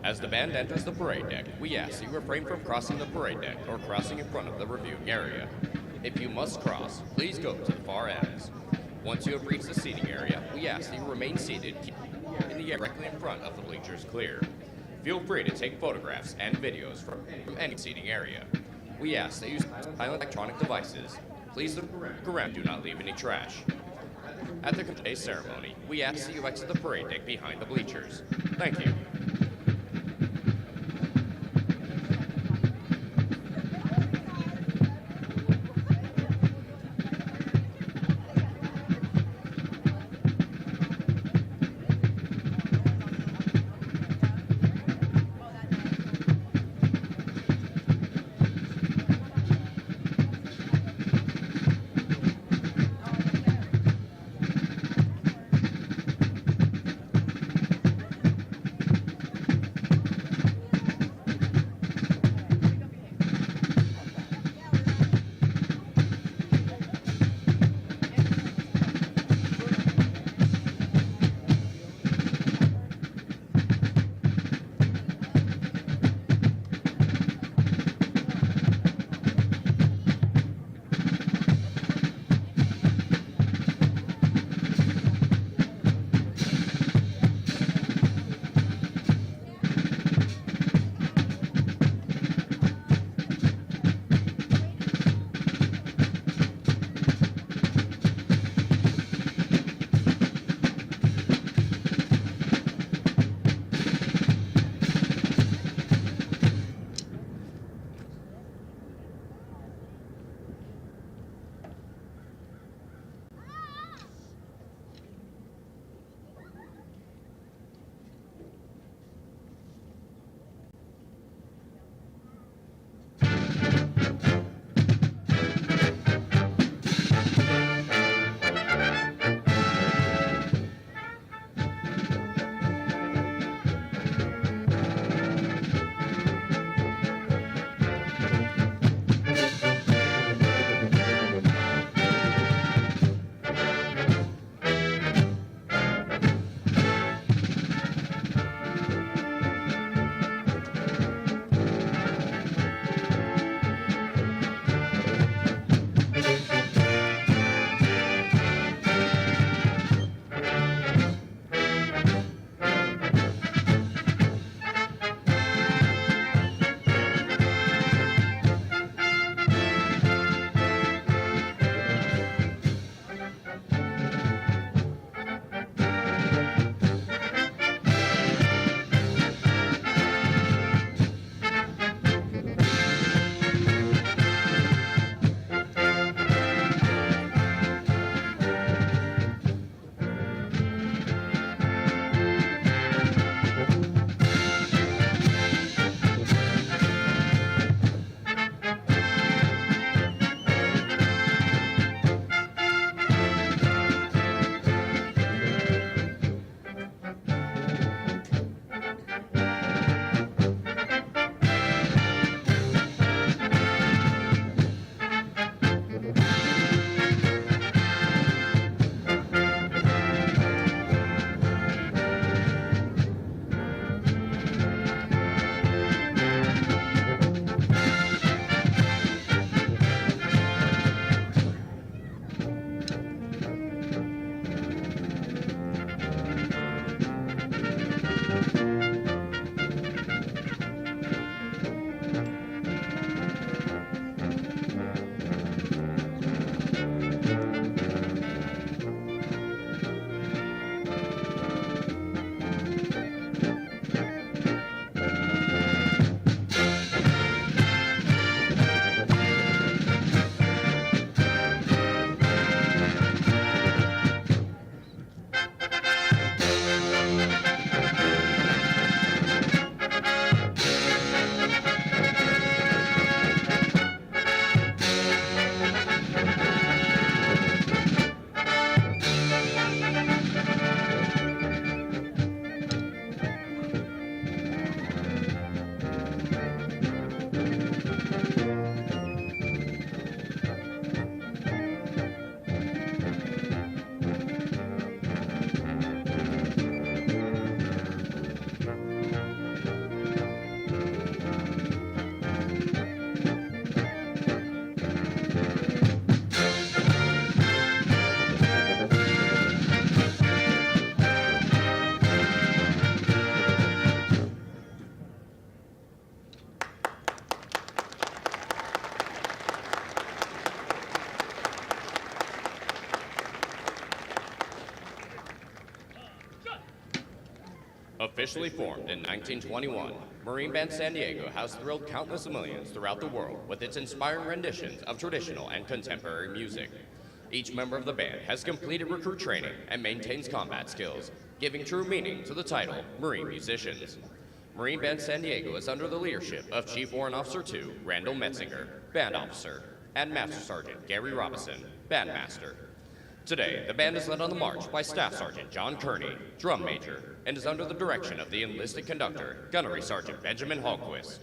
As the band enters the parade deck, we ask that you refrain from crossing the parade deck or crossing in front of the reviewing area. If you must cross, please go to the far ends. Once you have reached the seating area, we ask that you remain seated, keeping in the air directly in front of the bleachers clear. Feel free to take photographs and videos from any seating area. We ask that you use silent electronic devices. Please look around, do not leave any trash. At the today's ceremony, we ask that you exit the parade deck behind the bleachers. Thank you. Officially formed in 1921, Marine Band San Diego has thrilled countless millions throughout the world with its inspiring renditions of traditional and contemporary music. Each member of the band has completed recruit training and maintains combat skills, giving true meaning to the title Marine Musicians. Marine Band San Diego is under the leadership of Chief Warrant Officer 2, Randall Metzinger, Band Officer, and Master Sergeant Gary Robinson, Bandmaster. Today, the band is led on the march by Staff Sergeant John Kearney, Drum Major, and is under the direction of the enlisted conductor, Gunnery Sergeant Benjamin Hallquist.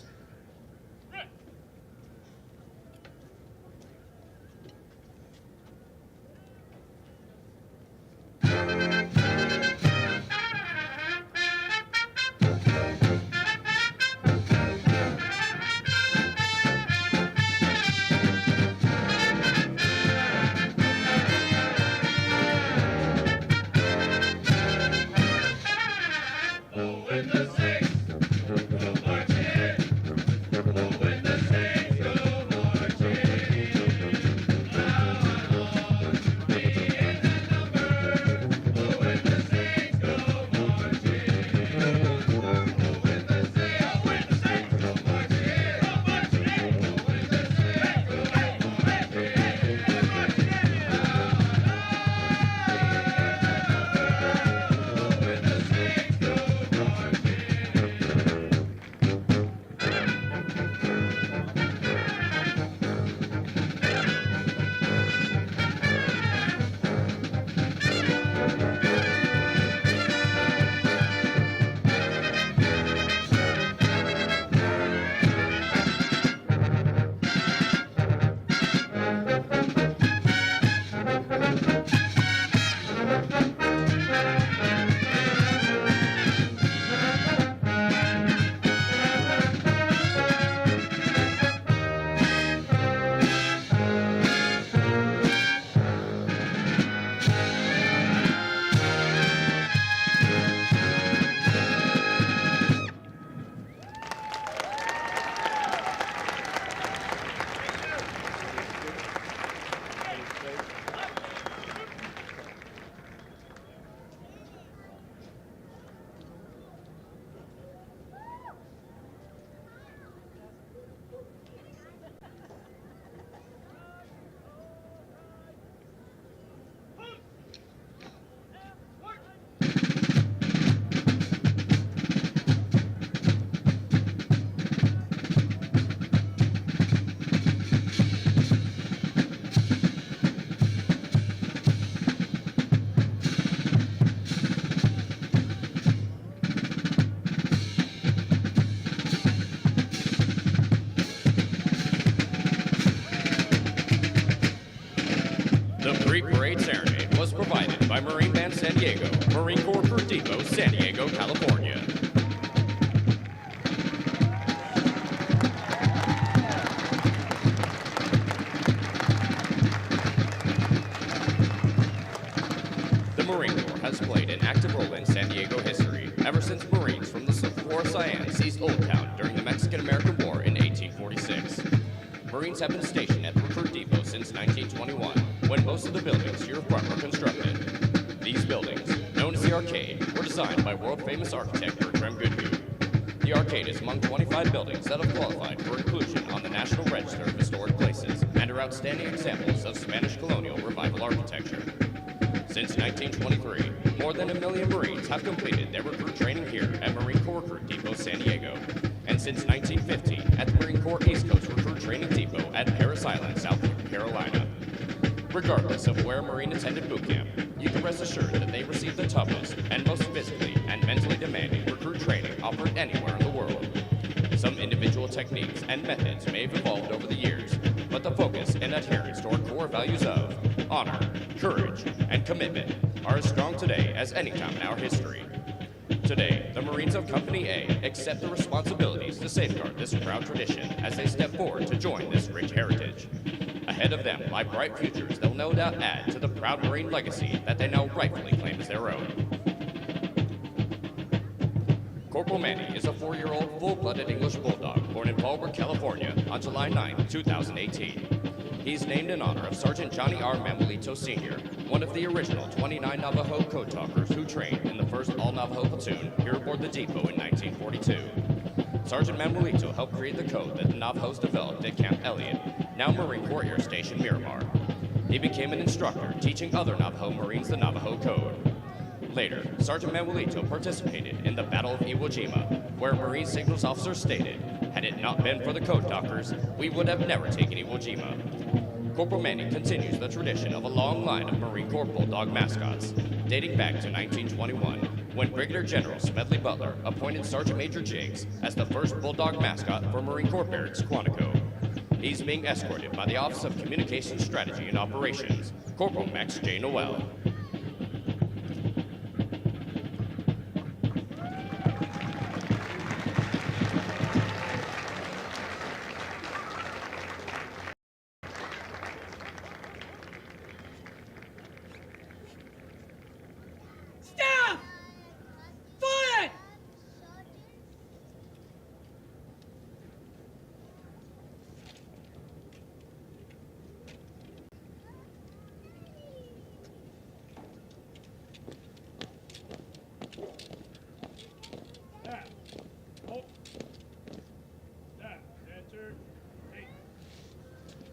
Pre-parade serenade was provided by Marine Band San Diego, Marine Corps Recruit Depot, San Diego, California. The Marine Corps has played an active role in San Diego history ever since Marines from the Cyan seized Old Town during the Mexican-American War in 1846. Marines have been stationed at the Recruit Depot since 1921, when most of the buildings to your front were constructed. These buildings, known as the Arcade, were designed by world-famous architect Bertram Goodhue. The Arcade is among 25 buildings that have qualified for inclusion on the National Register of Historic Places and are outstanding examples of Spanish colonial revival architecture. Since 1923, more than 1 million Marines have completed their recruit training here at Marine Corps Recruit Depot San Diego, and since 1915 at the Marine Corps East Coast Recruit Training Depot at Parris Island, South Carolina. Regardless of where a Marine attended boot camp, you can rest assured that they receive the toughest and most physically and mentally demanding recruit training offered anywhere in the world. Some individual techniques and methods may have evolved over the years, but the focus and adherence to our core values of honor, courage, and commitment are as strong today as any time in our history. Today, the Marines of Company A accept the responsibilities to safeguard this proud tradition as they step forward to join this rich heritage. Ahead of them lie bright futures that will no doubt add to the proud Marine legacy that they now rightfully claim as their own. Corporal Manny is a 4-year-old full-blooded English bulldog born in Fallbrook, California on July 9, 2018. He's named in honor of Sergeant Johnny R. Manuelito Sr., one of the original 29 Navajo code talkers who trained in the 1st All-Navajo Platoon here aboard the depot in 1942. Sergeant Manuelito helped create the code that the Navajos developed at Camp Elliott, now Marine Corps Air Station Miramar. He became an instructor, teaching other Navajo Marines the Navajo code. Later, Sergeant Manuelito participated in the Battle of Iwo Jima, where a Marine Signals officer stated, "Had it not been for the code talkers, we would have never taken Iwo Jima." Corporal Manning continues the tradition of a long line of Marine Corps Bulldog mascots, dating back to 1921, when Brigadier General Smedley Butler appointed Sergeant Major Jiggs as the first Bulldog mascot for Marine Corps Barracks, Quantico. He's being escorted by the Office of Communications Strategy and Operations, Corporal Max J. Noel.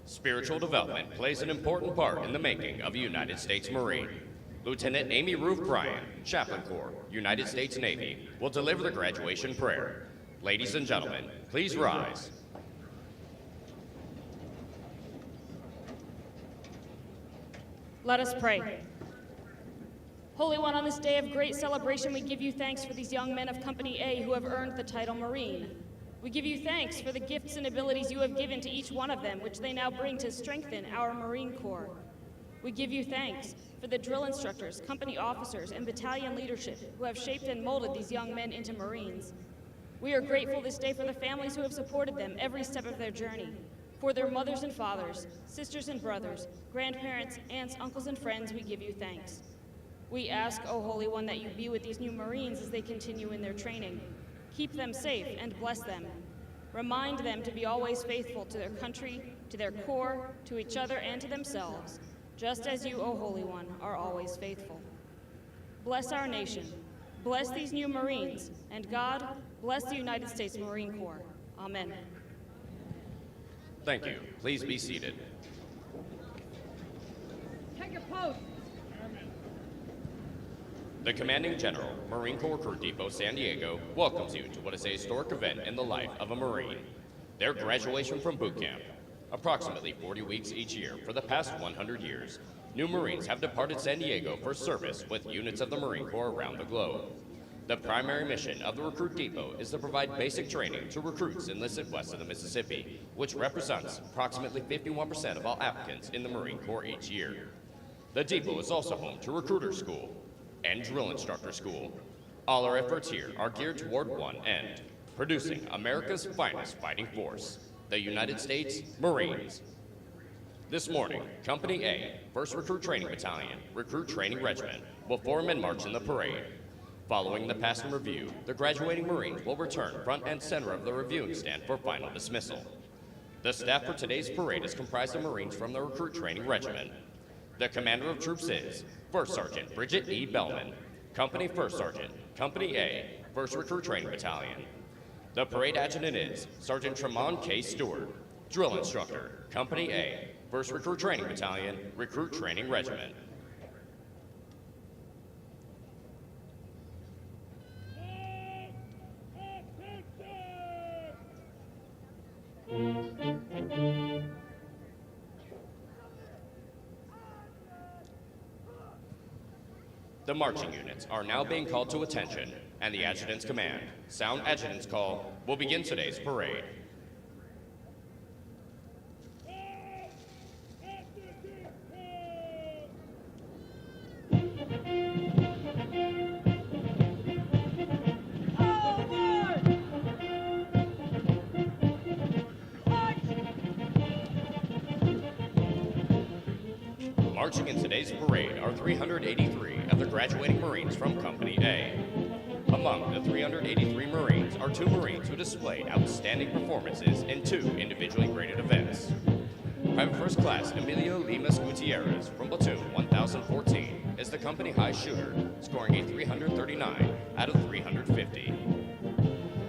Spiritual development plays an important part in the making of a United States Marine. Lieutenant Amy Ruth Bryan, Chaplain Corps, United States Navy, will deliver the graduation prayer. Ladies and gentlemen, please rise. Let us pray. Holy One, on this day of great celebration, we give you thanks for these young men of Company A who have earned the title Marine. We give you thanks for the gifts and abilities you have given to each one of them, which they now bring to strengthen our Marine Corps. We give you thanks for the drill instructors, company officers, and battalion leadership who have shaped and molded these young men into Marines. We are grateful this day for the families who have supported them every step of their journey, for their mothers and fathers, sisters and brothers, grandparents, aunts, uncles, and friends. We give you thanks. We ask, O Holy One, that you be with these new Marines as they continue in their training. Keep them safe and bless them. Remind them to be always faithful to their country, to their corps, to each other, and to themselves, just as you, O Holy One, are always faithful. Bless our nation. Bless these new Marines. And God, bless the United States Marine Corps. Amen. Thank you. Please be seated. Take your post. The Commanding General, Marine Corps Recruit Depot, San Diego, welcomes you to what is a historic event in the life of a Marine, their graduation from boot camp. Approximately 40 weeks each year for the past 100 years, new Marines have departed San Diego for service with units of the Marine Corps around the globe. The primary mission of the Recruit Depot is to provide basic training to recruits enlisted west of the Mississippi, which represents approximately 51% of all applicants in the Marine Corps each year. The depot is also home to Recruiter School and Drill Instructor School. All our efforts here are geared toward one end, producing America's finest fighting force, the United States Marines. This morning, Company A, 1st Recruit Training Battalion, Recruit Training Regiment, will form and march in the parade. Following the passing review, the graduating Marines will return front and center of the reviewing stand for final dismissal. The staff for today's parade is comprised of Marines from the Recruit Training Regiment. The commander of troops is First Sergeant Bridget E. Bellman, Company First Sergeant, Company A, 1st Recruit Training Battalion. The parade adjutant is Sergeant Tremont K. Stewart, Drill Instructor, Company A, 1st Recruit Training Battalion, Recruit Training Regiment. The marching units are now being called to attention, and the adjutant's command, sound adjutant's call, will begin today's parade. Marching in today's parade are 383 of the graduating Marines from Company A. Among the 383 Marines are 2 Marines who displayed outstanding performances in 2 individually graded events. Private First Class Emilio Limas Gutierrez from Platoon 1014 is the company high shooter, scoring a 339 out of 350.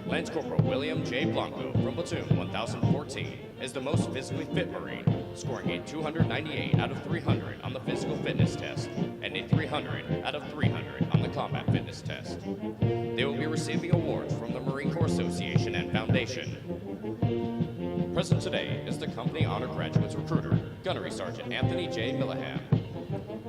Lance Corporal William J. Blanco from Platoon 1014 is the most physically fit Marine, scoring a 298 out of 300 on the physical fitness test and a 300 out of 300 on the combat fitness test. They will be receiving awards from the Marine Corps Association and Foundation. Present today is the company honor graduates recruiter, Gunnery Sergeant Anthony J. Millihan.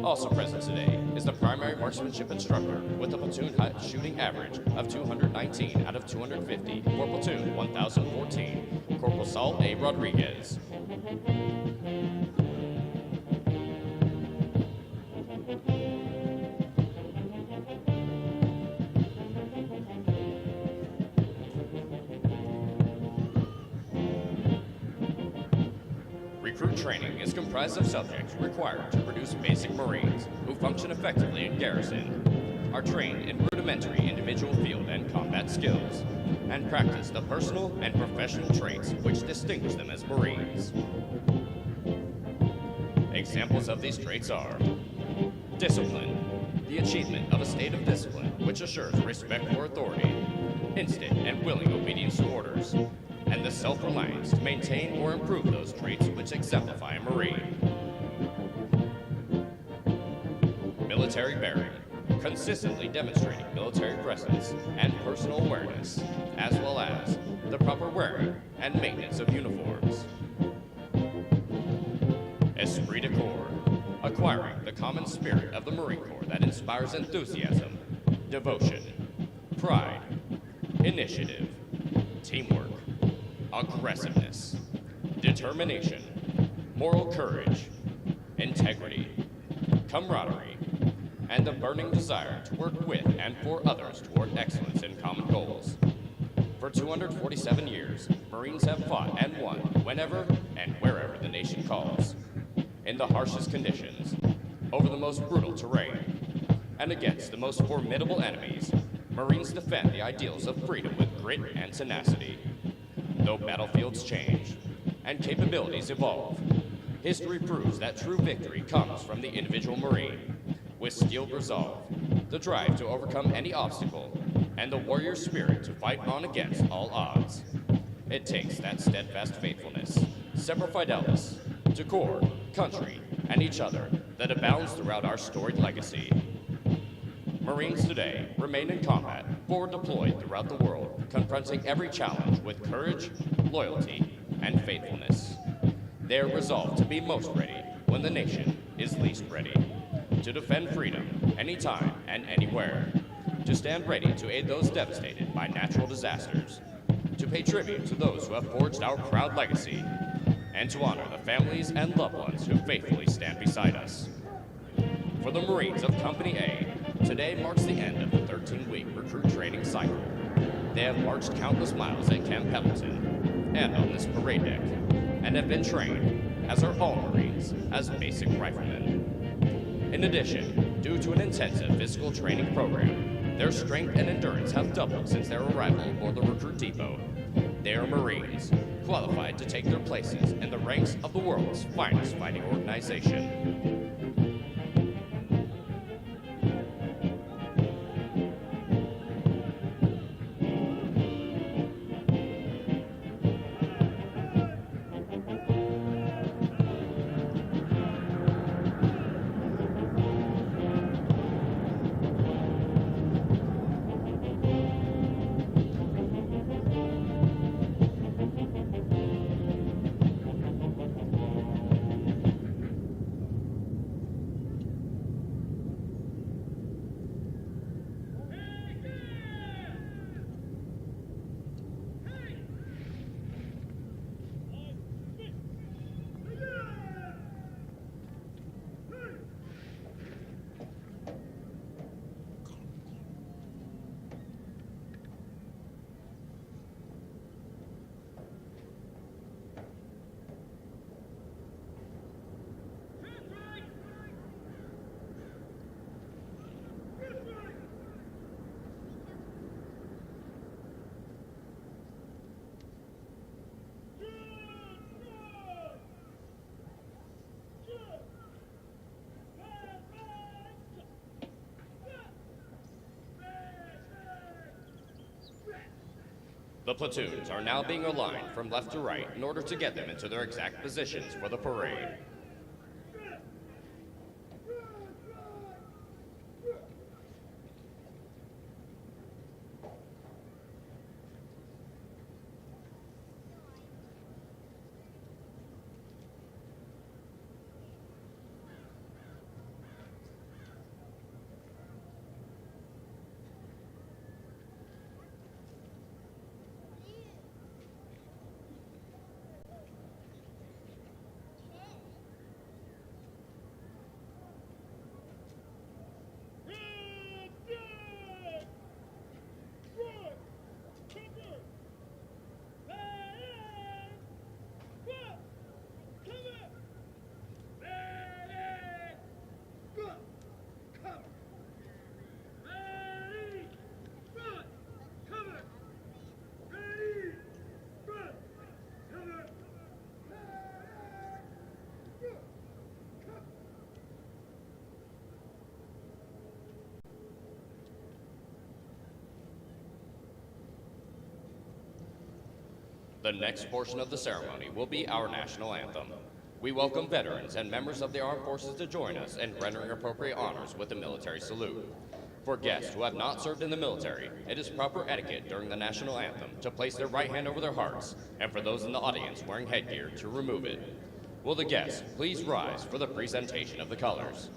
Also present today is the primary marksmanship instructor with a platoon shooting average of 219 out of 250 for Platoon 1014, Corporal Saul A. Rodriguez. Recruit training is comprised of subjects required to produce basic Marines who function effectively in garrison, are trained in rudimentary individual field and combat skills, and practice the personal and professional traits which distinguish them as Marines. Examples of these traits are discipline, the achievement of a state of discipline which assures respect for authority, instant and willing obedience to orders, and the self-reliance to maintain or improve those traits which exemplify a Marine. Military bearing, consistently demonstrating military presence and personal awareness, as well as the proper wearing and maintenance of uniforms. Esprit de corps, acquiring the common spirit of the Marine Corps that inspires enthusiasm, devotion, pride, initiative, teamwork, aggressiveness, determination, moral courage, integrity, camaraderie, and the burning desire to work with and for others toward excellence in common goals. For 247 years, Marines have fought and won whenever and wherever the nation calls, in the harshest conditions, over the most brutal terrain, and against the most formidable enemies. Marines defend the ideals of freedom with grit and tenacity. Though battlefields change and capabilities evolve, history proves that true victory comes from the individual Marine, with skilled resolve, the drive to overcome any obstacle, and the warrior spirit to fight on against all odds. It takes that steadfast faithfulness, semper fidelis, to corps, country, and each other that abounds throughout our storied legacy. Marines today remain in combat, forward deployed throughout the world, confronting every challenge with courage, loyalty, and faithfulness. They are resolved to be most ready when the nation is least ready, to defend freedom anytime and anywhere, to stand ready to aid those devastated by natural disasters, to pay tribute to those who have forged our proud legacy, and to honor the families and loved ones who faithfully stand beside us. For the Marines of Company A, today marks the end of the 13-week recruit training cycle. They have marched countless miles at Camp Pendleton and on this parade deck, and have been trained, as are all Marines, as basic riflemen. In addition, due to an intensive physical training program, their strength and endurance have doubled since their arrival aboard the recruit depot. They are Marines, qualified to take their places in the ranks of the world's finest fighting organization. The platoons are now being aligned from left to right in order to get them into their exact positions for the parade. The next portion of the ceremony will be our national anthem. We welcome veterans and members of the armed forces to join us in rendering appropriate honors with the military salute. For guests who have not served in the military, it is proper etiquette during the national anthem to place their right hand over their hearts, and for those in the audience wearing headgear to remove it. Will the guests please rise for the presentation of the colors?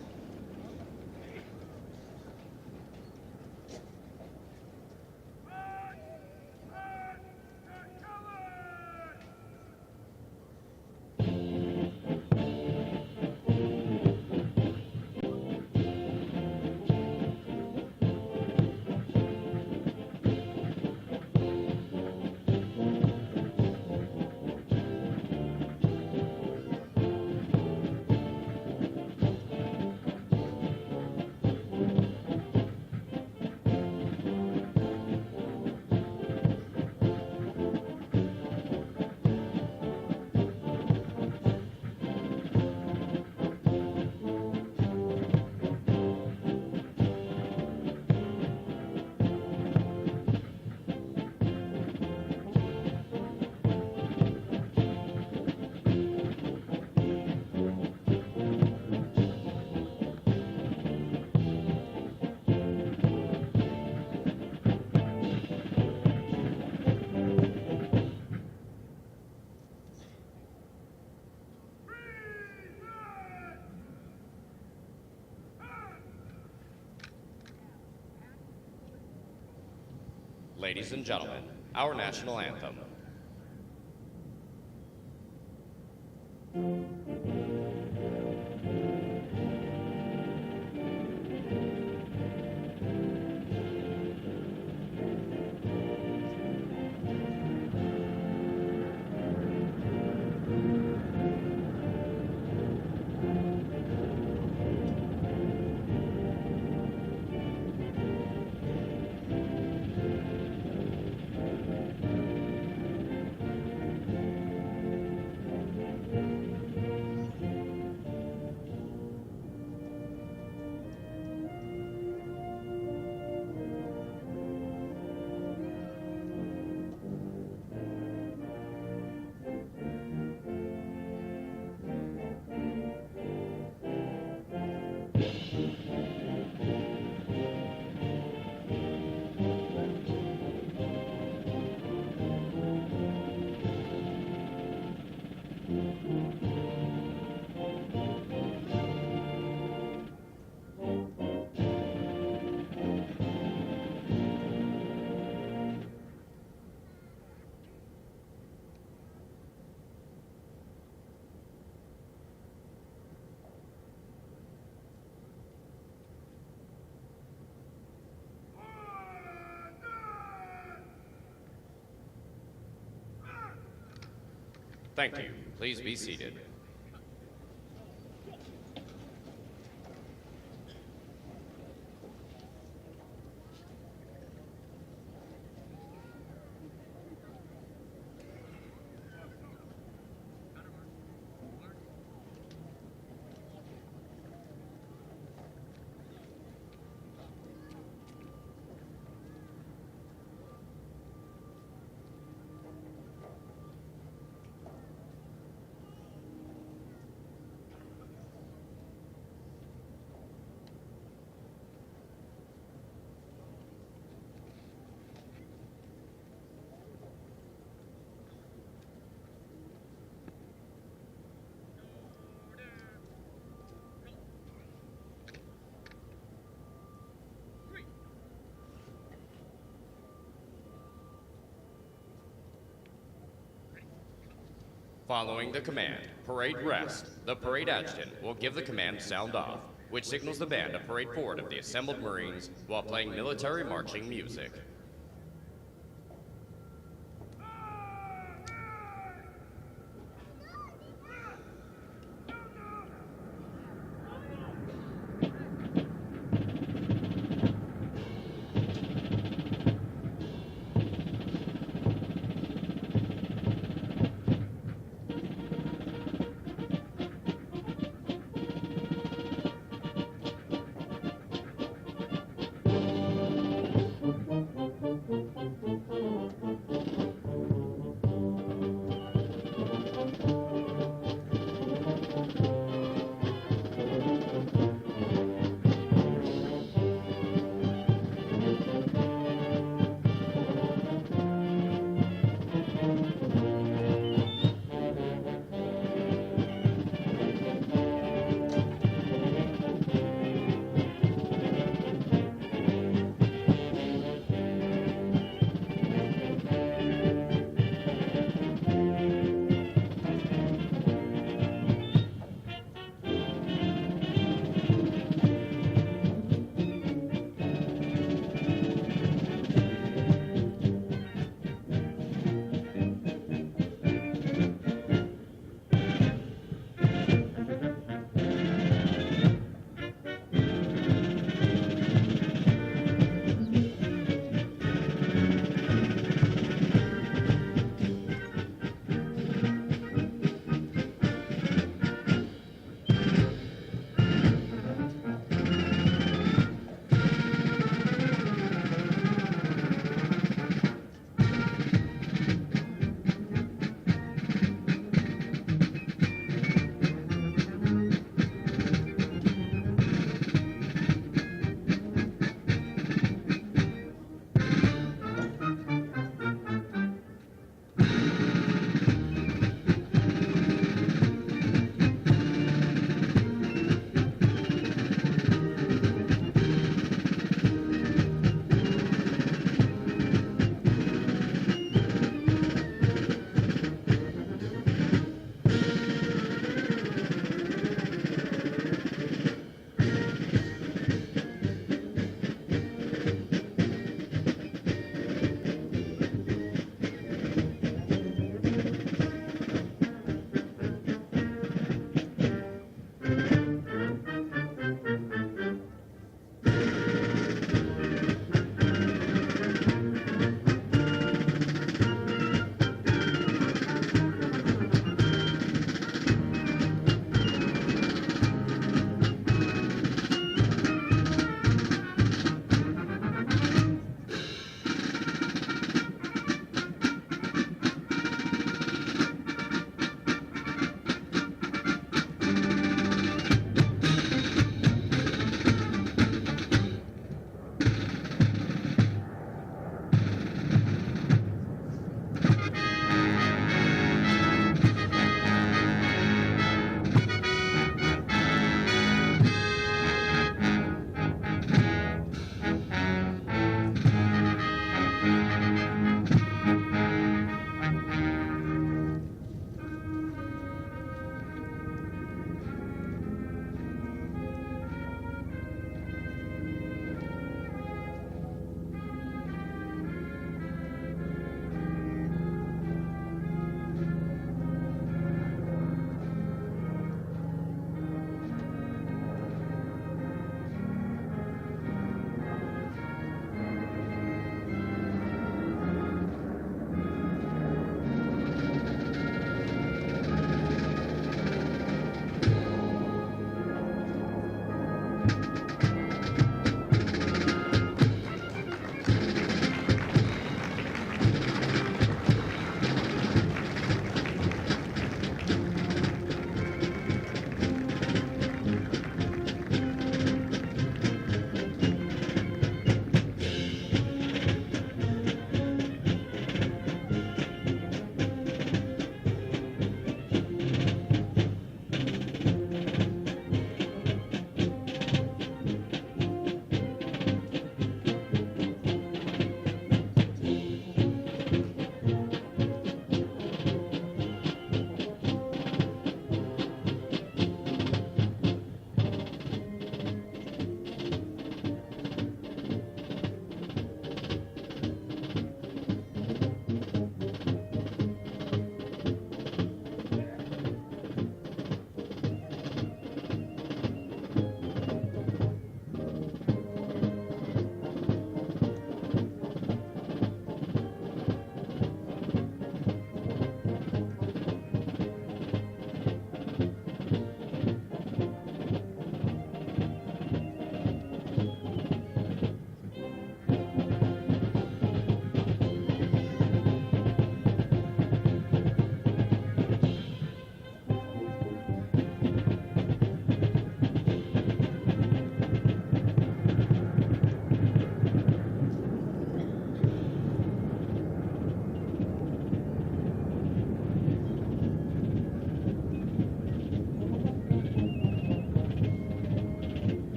Ladies and gentlemen, our national anthem. Thank you. Please be seated. Following the command, parade rest, the parade adjutant will give the command sound off, which signals the band to parade forward of the assembled Marines while playing military marching music.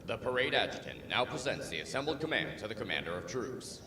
The parade adjutant now presents the assembled command to the commander of troops.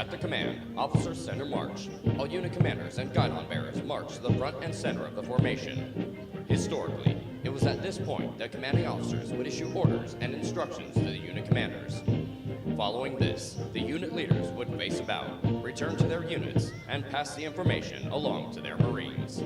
At the command, officers center march. All unit commanders and guidon bearers march to the front and center of the formation. Historically, it was at this point that commanding officers would issue orders and instructions to the unit commanders. Following this, the unit leaders would face about, return to their units, and pass the information along to their Marines.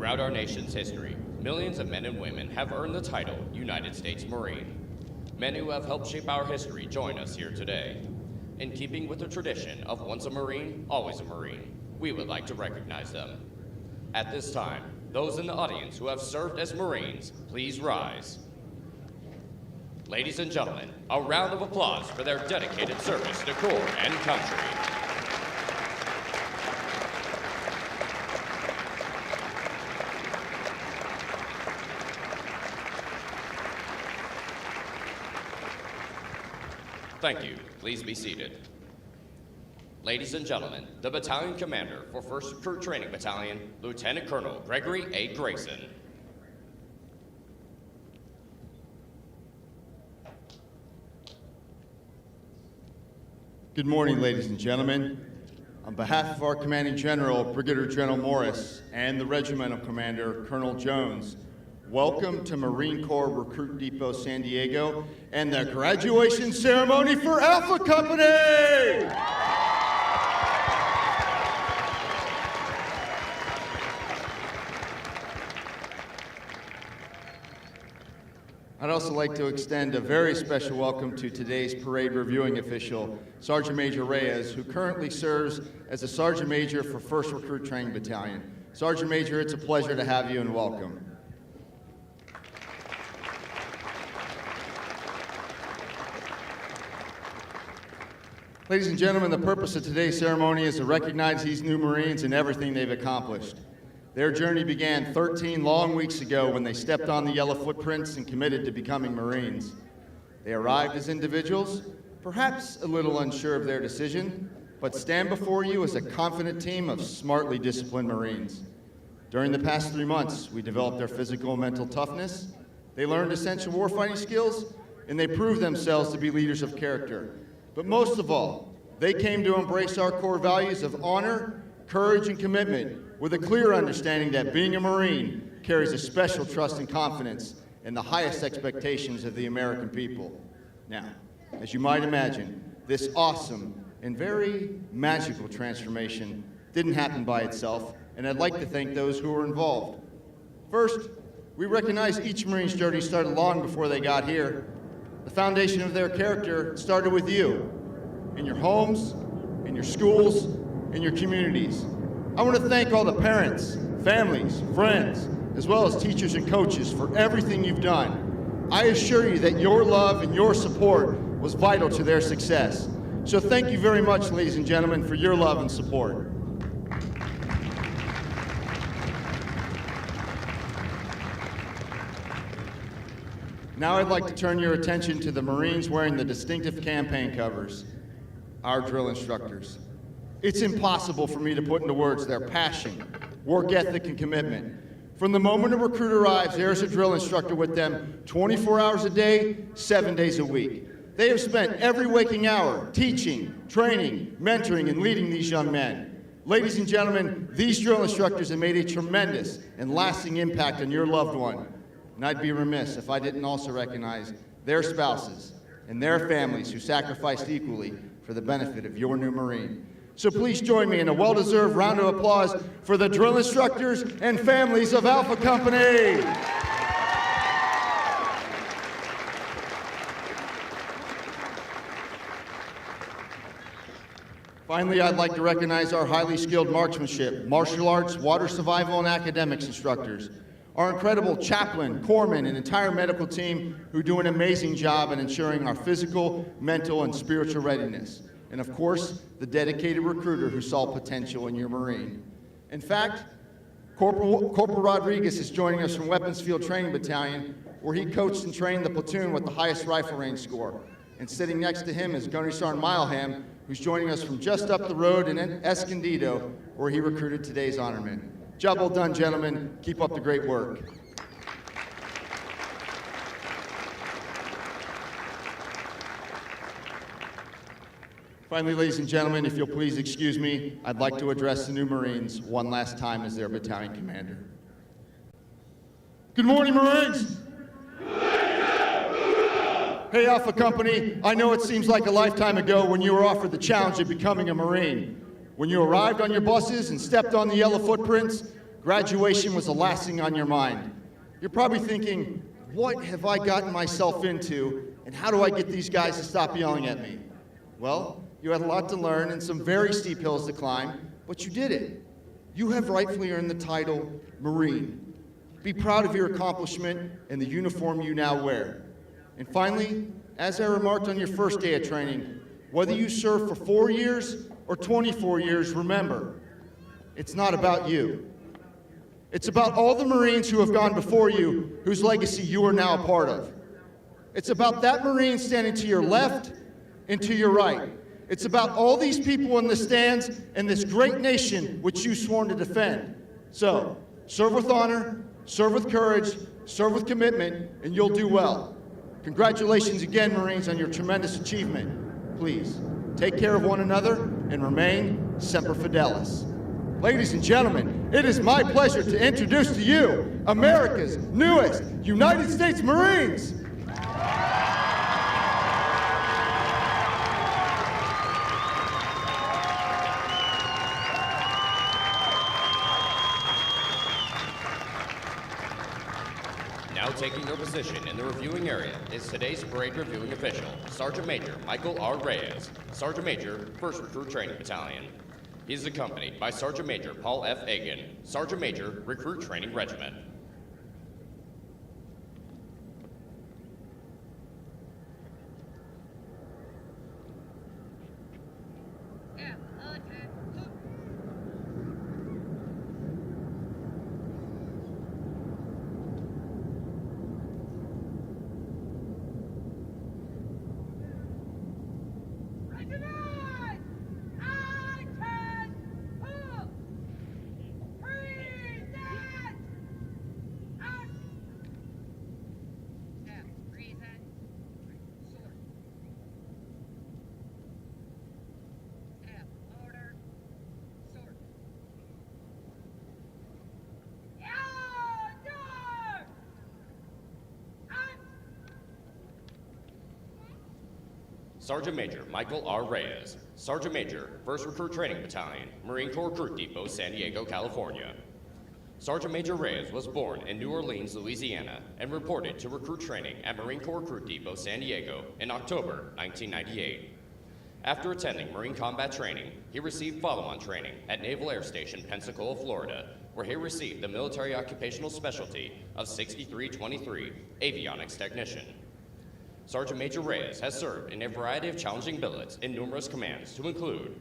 Throughout our nation's history, millions of men and women have earned the title United States Marine. Men who have helped shape our history join us here today. In keeping with the tradition of once a Marine, always a Marine, we would like to recognize them. At this time, those in the audience who have served as Marines, please rise. Ladies and gentlemen, a round of applause for their dedicated service to Corps and country. Thank you. Please be seated. Ladies and gentlemen, the battalion commander for 1st Recruit Training Battalion, Lieutenant Colonel Gregory A. Grayson. Good morning, ladies and gentlemen. On behalf of our commanding general, Brigadier General Morris, and the regimental commander, Colonel Jones, welcome to Marine Corps Recruit Depot San Diego and the graduation ceremony for Alpha Company! I'd also like to extend a very special welcome to today's parade reviewing official, Sergeant Major Reyes, who currently serves as a Sergeant Major for 1st Recruit Training Battalion. Sergeant Major, it's a pleasure to have you and welcome. Ladies and gentlemen, the purpose of today's ceremony is to recognize these new Marines and everything they've accomplished. Their journey began 13 long weeks ago when they stepped on the yellow footprints and committed to becoming Marines. They arrived as individuals, perhaps a little unsure of their decision, but stand before you as a confident team of smartly disciplined Marines. During the past 3 months, we developed their physical and mental toughness, they learned essential warfighting skills, and they proved themselves to be leaders of character. But most of all, they came to embrace our core values of honor, courage, and commitment, with a clear understanding that being a Marine carries a special trust and confidence in the highest expectations of the American people. Now, as you might imagine, this awesome and very magical transformation didn't happen by itself, and I'd like to thank those who were involved. First, we recognize each Marine's journey started long before they got here. The foundation of their character started with you, in your homes, in your schools, in your communities. I want to thank all the parents, families, friends, as well as teachers and coaches for everything you've done. I assure you that your love and your support was vital to their success. So thank you very much, ladies and gentlemen, for your love and support. Now I'd like to turn your attention to the Marines wearing the distinctive campaign covers, our drill instructors. It's impossible for me to put into words their passion, work ethic, and commitment. From the moment a recruit arrives, there's a drill instructor with them 24 hours a day, 7 days a week. They have spent every waking hour teaching, training, mentoring, and leading these young men. Ladies and gentlemen, these drill instructors have made a tremendous and lasting impact on your loved one. And I'd be remiss if I didn't also recognize their spouses and their families who sacrificed equally for the benefit of your new Marine. So please join me in a well-deserved round of applause for the drill instructors and families of Alpha Company. Finally, I'd like to recognize our highly skilled marksmanship, martial arts, water survival, and academics instructors. Our incredible chaplain, corpsman, and entire medical team who do an amazing job in ensuring our physical, mental, and spiritual readiness. And of course, the dedicated recruiter who saw potential in your Marine. In fact, Corporal Rodriguez is joining us from Weapons Field Training Battalion, where he coached and trained the platoon with the highest rifle range score. And sitting next to him is Gunnery Sergeant Mileham, who's joining us from just up the road in Escondido, where he recruited today's honorman. Job well done, gentlemen. Keep up the great work. Finally, ladies and gentlemen, if you'll please excuse me, I'd like to address the new Marines one last time as their battalion commander. Good morning, Marines! Hey, Alpha Company, I know it seems like a lifetime ago when you were offered the challenge of becoming a Marine. When you arrived on your buses and stepped on the yellow footprints, Graduation was the last thing on your mind. You're probably thinking, what have I gotten myself into, and how do I get these guys to stop yelling at me? Well, you had a lot to learn and some very steep hills to climb, but you did it. You have rightfully earned the title Marine. Be proud of your accomplishment and the uniform you now wear. And finally, as I remarked on your first day of training, whether you serve for 4 years or 24 years, remember, it's not about you. It's about all the Marines who have gone before you, whose legacy you are now a part of. It's about that Marine standing to your left and to your right. It's about all these people in the stands and this great nation which you've sworn to defend. So, serve with honor, serve with courage, serve with commitment, and you'll do well. Congratulations again, Marines, on your tremendous achievement. Please, take care of one another and remain Semper Fidelis. Ladies and gentlemen, it is my pleasure to introduce to you America's newest United States Marines. Now taking their position in the reviewing area is today's parade reviewing official, Sergeant Major Michael R. Reyes, Sergeant Major, 1st Recruit Training Battalion. He is accompanied by Sergeant Major Paul F. Agan, Sergeant Major, Recruit Training Regiment. Sergeant Major Michael R. Reyes, Sergeant Major, 1st Recruit Training Battalion, Marine Corps Recruit Depot, San Diego, California. Sergeant Major Reyes was born in New Orleans, Louisiana, and reported to recruit training at Marine Corps Recruit Depot, San Diego in October 1998. After attending Marine combat training, he received follow-on training at Naval Air Station, Pensacola, Florida, where he received the military occupational specialty of 6323, Avionics Technician. Sergeant Major Reyes has served in a variety of challenging billets in numerous commands to include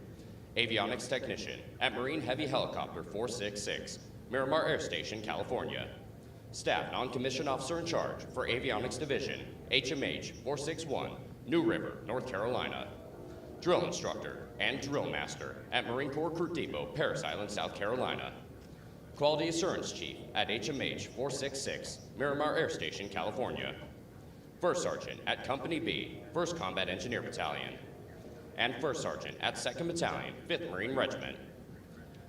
Avionics Technician at Marine Heavy Helicopter 466, Miramar Air Station, California. Staff Non-Commissioned Officer in Charge for Avionics Division, HMH 461, New River, North Carolina. Drill Instructor and Drill Master at Marine Corps Recruit Depot, Parris Island, South Carolina. Quality Assurance Chief at HMH 466, Miramar Air Station, California. First Sergeant at Company B, 1st Combat Engineer Battalion, and First Sergeant at 2nd Battalion, 5th Marine Regiment.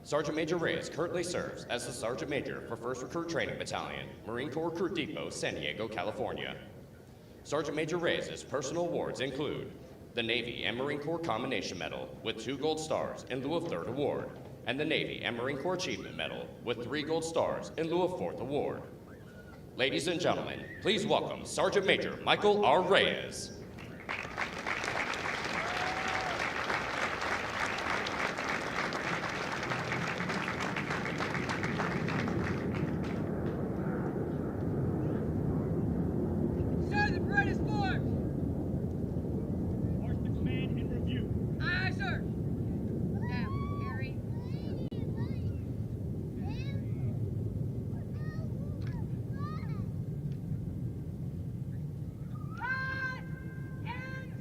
Sergeant Major Reyes currently serves as the Sergeant Major for 1st Recruit Training Battalion, Marine Corps Recruit Depot, San Diego, California. Sergeant Major Reyes' personal awards include the Navy and Marine Corps Combination Medal with 2 gold stars in lieu of 3rd award, and the Navy and Marine Corps Achievement Medal with 3 gold stars in lieu of 4th award. Ladies and gentlemen, please welcome Sergeant Major Michael R. Reyes. Sir, the parade is formed! March the command in review. Aye, sir! Now, Harry. Cut and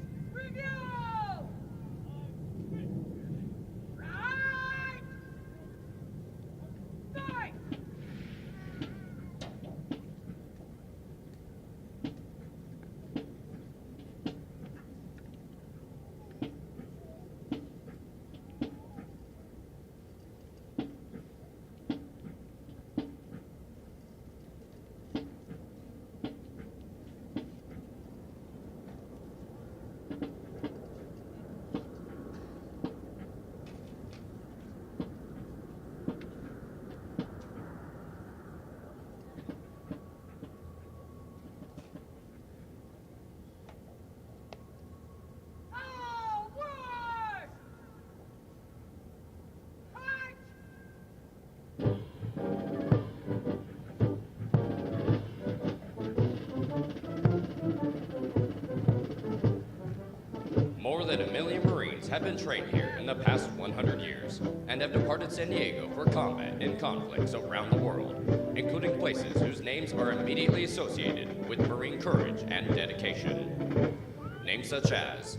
than 1 million Marines have been trained here in the past 100 years and have departed San Diego for combat in conflicts around the world, including places whose names are immediately associated with Marine courage and dedication. Names such as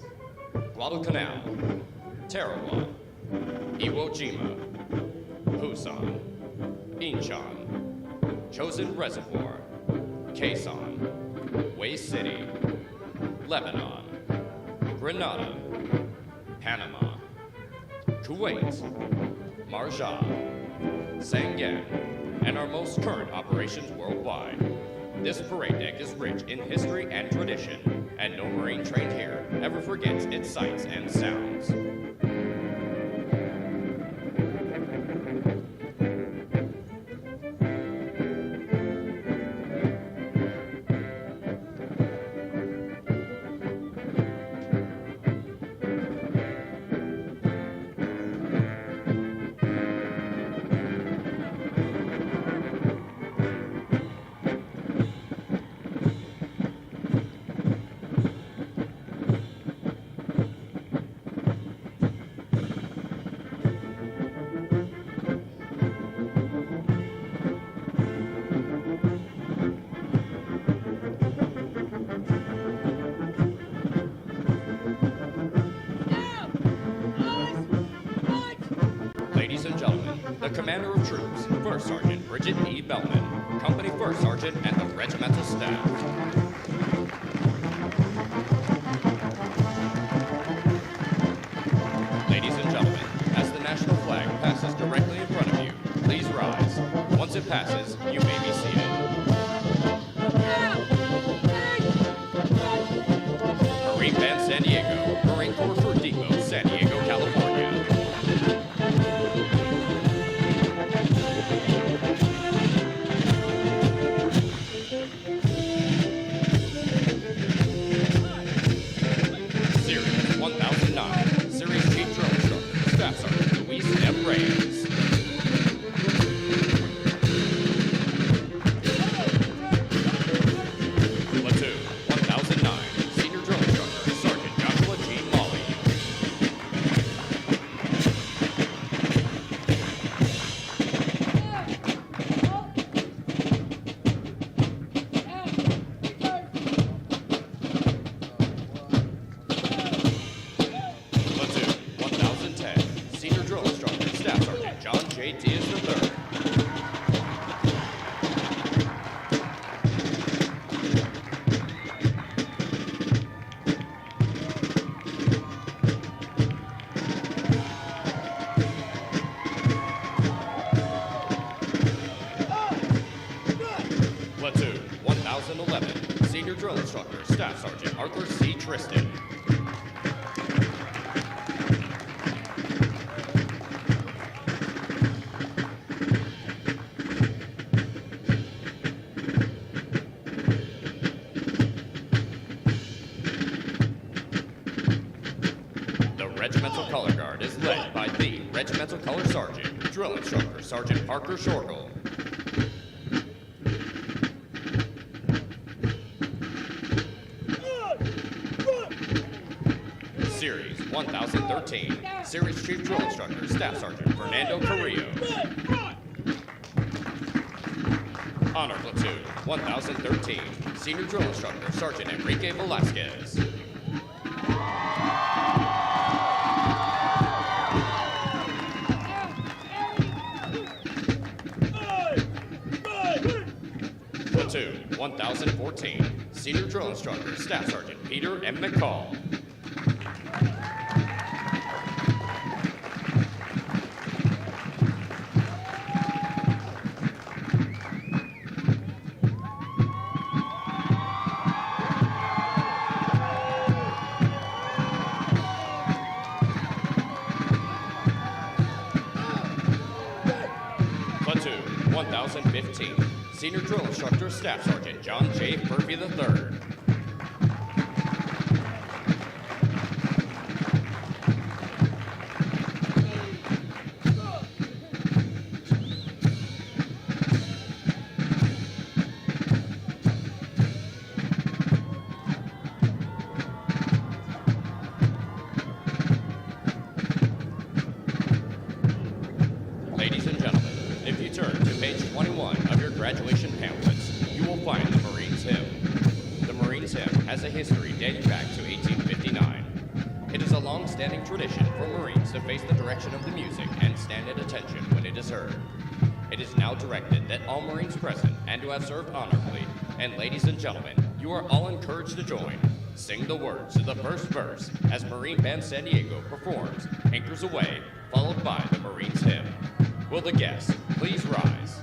Guadalcanal, Tarawa, Iwo Jima, Busan, Incheon, Chosin Reservoir, Quezon, Way City, Lebanon, Grenada, Panama, Kuwait, Marja, Sangin, and our most current operations worldwide. This parade deck is rich in history and tradition, and no Marine trained here ever forgets its sights and sounds. Ladies and gentlemen, the commander of troops, First Sergeant Bridget E. Bellman, Company First Sergeant, and the regimental staff. Ladies and gentlemen, as the national flag passes directly in front of you, please rise. Once it passes, you may be seated. Marine Band San Diego, Marine Corps Fort Depot, San Diego, California. Series 1009, Series Chief Drill Instructor, Staff Sergeant Luis M. Reyes. Platoon 1009, Senior Drill Instructor, Sergeant Joshua G. Molly. Platoon 1010, Senior Drill Instructor, Staff Sergeant John J. Diaz III. Platoon 1011, Senior Drill Instructor, Staff Sergeant Arthur C. Tristan. The Regimental Color Guard is led by the Regimental Color Sergeant, Drill Instructor Sergeant Parker Shorgle. Series 1013, Series Chief Drill Instructor, Staff Sergeant Fernando Carrillo. Honor Platoon 1013, Senior Drill Instructor Sergeant Enrique Velasquez. Platoon 1014, Senior Drill Instructor, Staff Sergeant Peter M. McCall. Platoon 1015, Senior Drill Instructor, Staff Sergeant John J. Murphy III. has a history dating back to 1859. It is a long-standing tradition for Marines to face the direction of the music and stand at attention when it is heard. It is now directed that all Marines present and who have served honorably, and ladies and gentlemen, you are all encouraged to join. Sing the words to the first verse as Marine Band San Diego performs Anchors Away, followed by the Marines hymn. Will the guests please rise?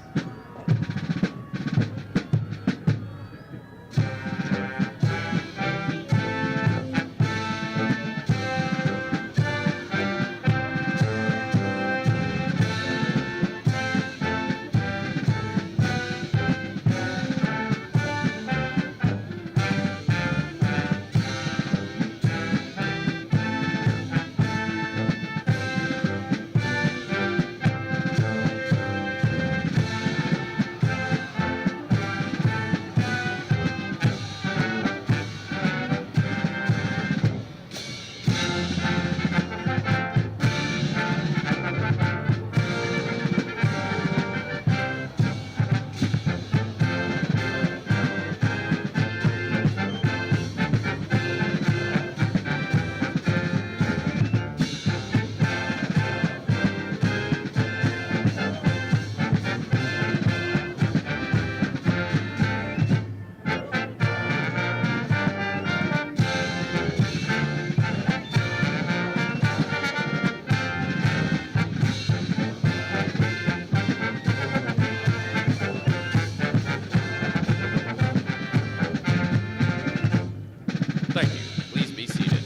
Thank you. Please be seated.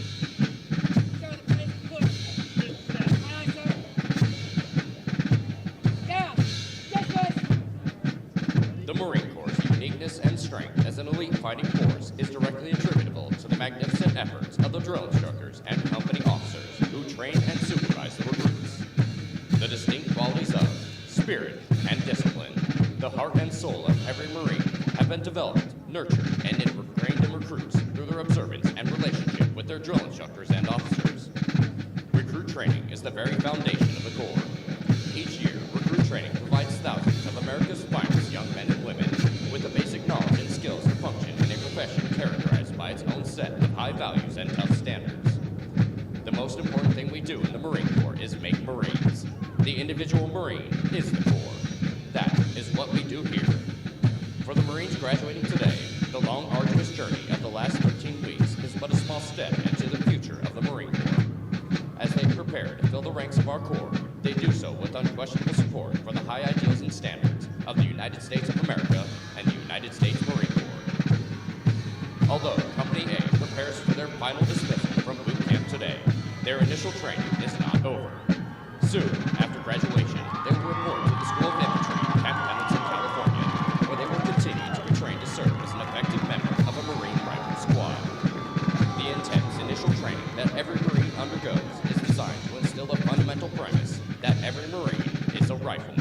Sir, the British foot is set. Aye, sir. Down. Yes, sir. The Marine Corps' uniqueness and strength as an elite fighting force is directly attributable to the magnificent efforts of the drill instructors and company officers who train and supervise the recruits. The distinct qualities of spirit and discipline, the heart and soul of every Marine, have been developed, nurtured, and ingrained in recruits through their observance and relationship with their drill instructors and officers. Recruit training is the very foundation of the Corps. Each year, recruit training provides thousands of America's finest young men and women with the basic knowledge and skills to function in a profession characterized by its own set of high values and tough standards. The most important thing we do in the Marine Corps is make Marines. The individual Marine is the Corps. That is what we do here. For the Marines graduating today, the long, arduous journey of the last 13 weeks is but a small step into the future of the Marine Corps. As they prepare to fill the ranks of our Corps, they do so with unquestionable support for the high ideals and standards of the United States of America and the United States Marine Corps. Although Company A prepares for their final dismissal from boot camp today, their initial training is not over. Soon, after graduation, they will report to the School of Infantry in Pendleton, California, where they will continue to be trained to serve as an effective member of a Marine rifle squad. The intense initial training that every Marine undergoes is designed to instill the fundamental premise that every Marine is a rifleman.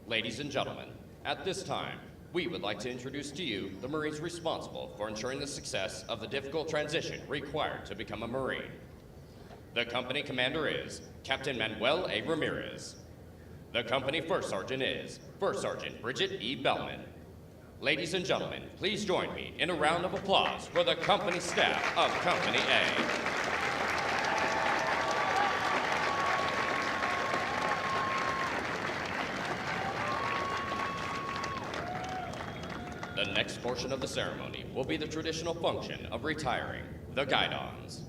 Ladies and gentlemen, at this time, we would like to introduce to you the Marines responsible for ensuring the success of the difficult transition required to become a Marine. The company commander is Captain Manuel A. Ramirez. The company first sergeant is First Sergeant Bridget E. Bellman. Ladies and gentlemen, please join me in a round of applause for the company staff of Company A. The next portion of the ceremony will be the traditional function of retiring the guidons.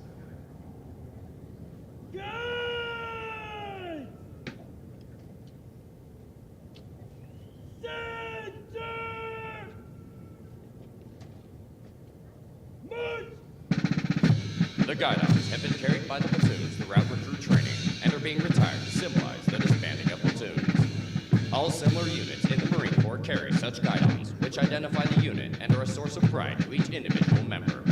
Guide! Center! March! The guidons have been carried by the platoons throughout recruit training and are being retired to symbolize the disbanding of platoons. All similar units in the Marine Corps carry such guidons, which identify the unit and are a source of pride to each individual member.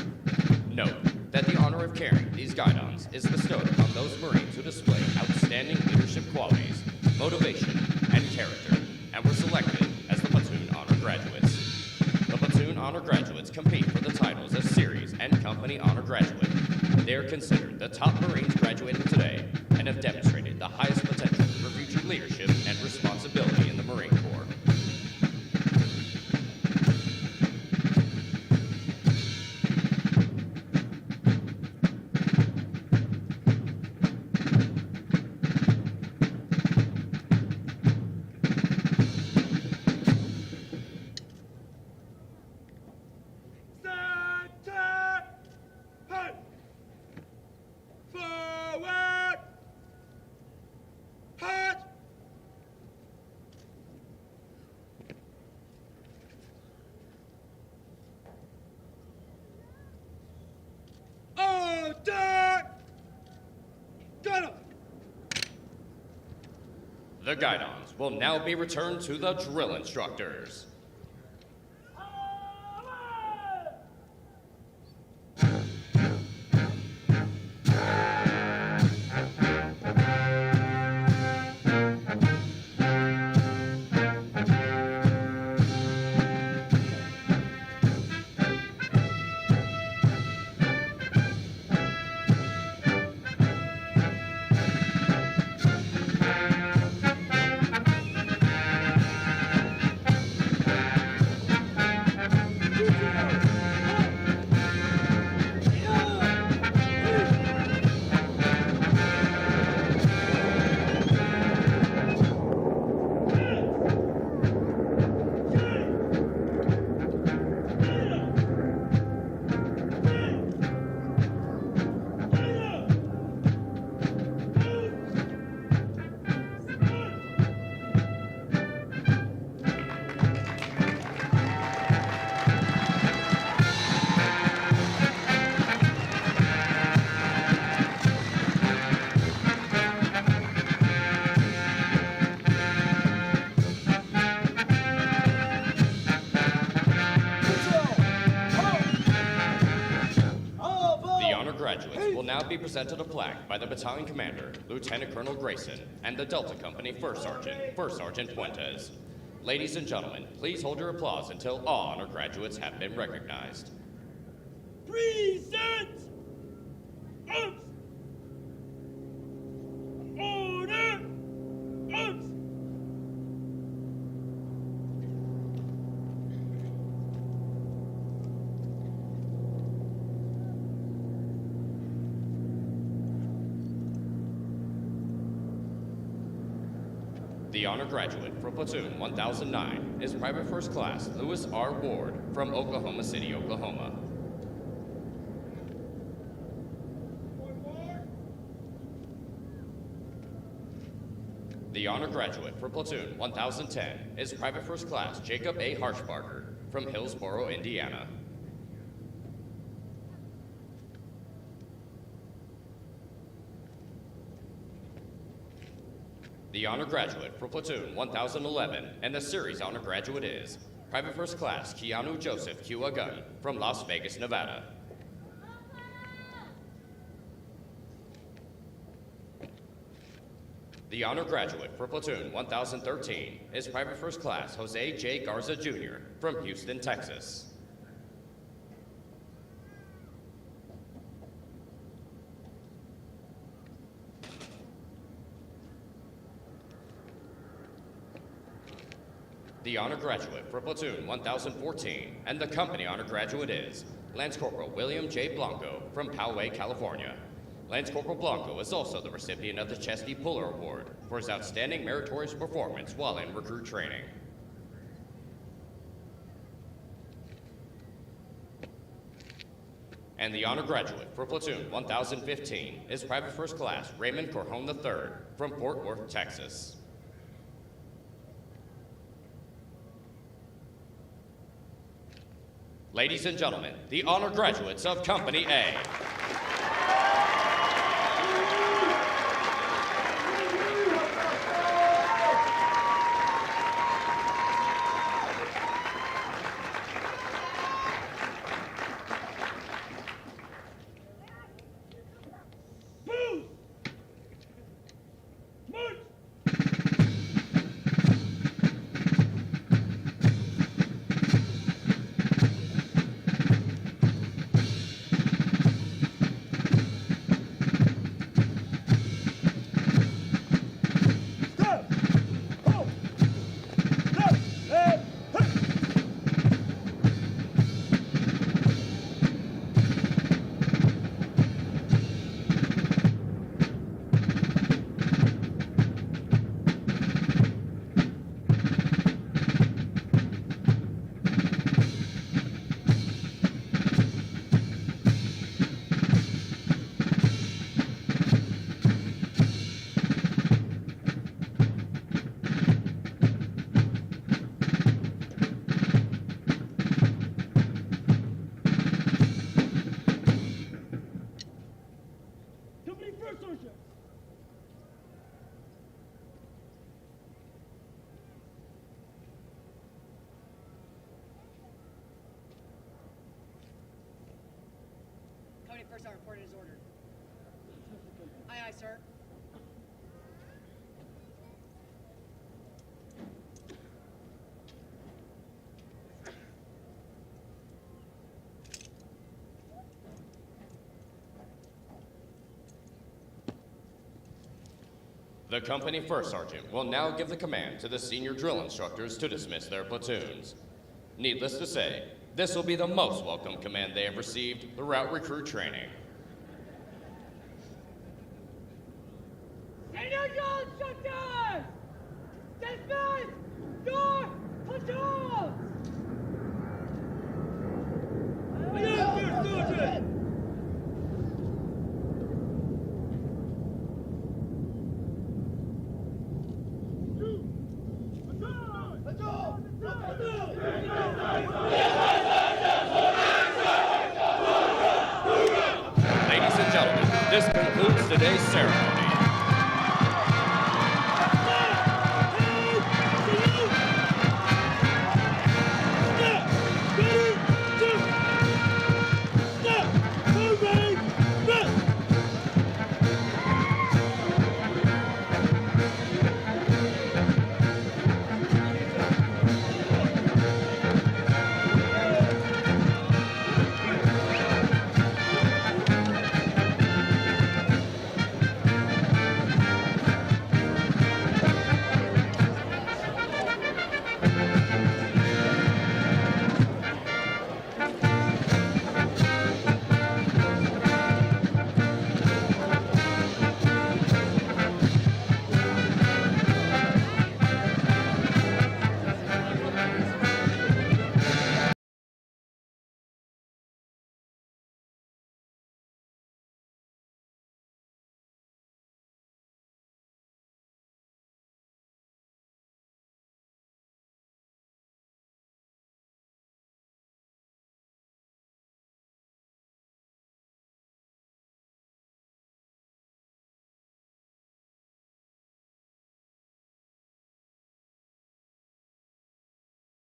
Note that the honor of carrying these guidons is bestowed upon those Marines who display outstanding leadership qualities, motivation, and character, and were selected as the platoon honor graduates. The platoon honor graduates compete for the titles of series and company honor graduate. They are considered the top Marines graduating today and have demonstrated the highest potential for future leadership and responsibility in the Marine Corps. Center! Halt! Forward! Halt! Order! Got him! The guidons will now be returned to the drill instructors. Graduates will now be presented a plaque by the battalion commander, Lieutenant Colonel Grayson, and the Delta Company First Sergeant Fuentes. Ladies and gentlemen, please hold your applause until all honor graduates have been recognized. Present! Arms! Order! Arms! The honor graduate for Platoon 1009 is Private First Class Lewis R. Ward from Oklahoma City, Oklahoma. The honor graduate for Platoon 1010 is Private First Class Jacob A. Harshbarger from Hillsboro, Indiana. The honor graduate for Platoon 1011 and the series honor graduate is Private First Class Keanu Joseph Q. Gunn from Las Vegas, Nevada. The honor graduate for Platoon 1013 is Private First Class Jose J. Garza Jr. from Houston, Texas. The honor graduate for Platoon 1014 and the company honor graduate is Lance Corporal William J. Blanco from Poway, California. Lance Corporal Blanco is also the recipient of the Chesty Puller Award for his outstanding meritorious performance while in recruit training. And the honor graduate for platoon 1015 is Private First Class Raymond Corjon III from Fort Worth, Texas. Ladies and gentlemen, the honor graduates of Company A. First, I reported as ordered. Aye, aye, sir. The company first sergeant will now give the command to the senior drill instructors to dismiss their platoons. Needless to say, this will be the most welcome command they have received throughout recruit training. Senior drill instructors! Dismiss your platoons! Ladies and gentlemen, this concludes today's ceremony.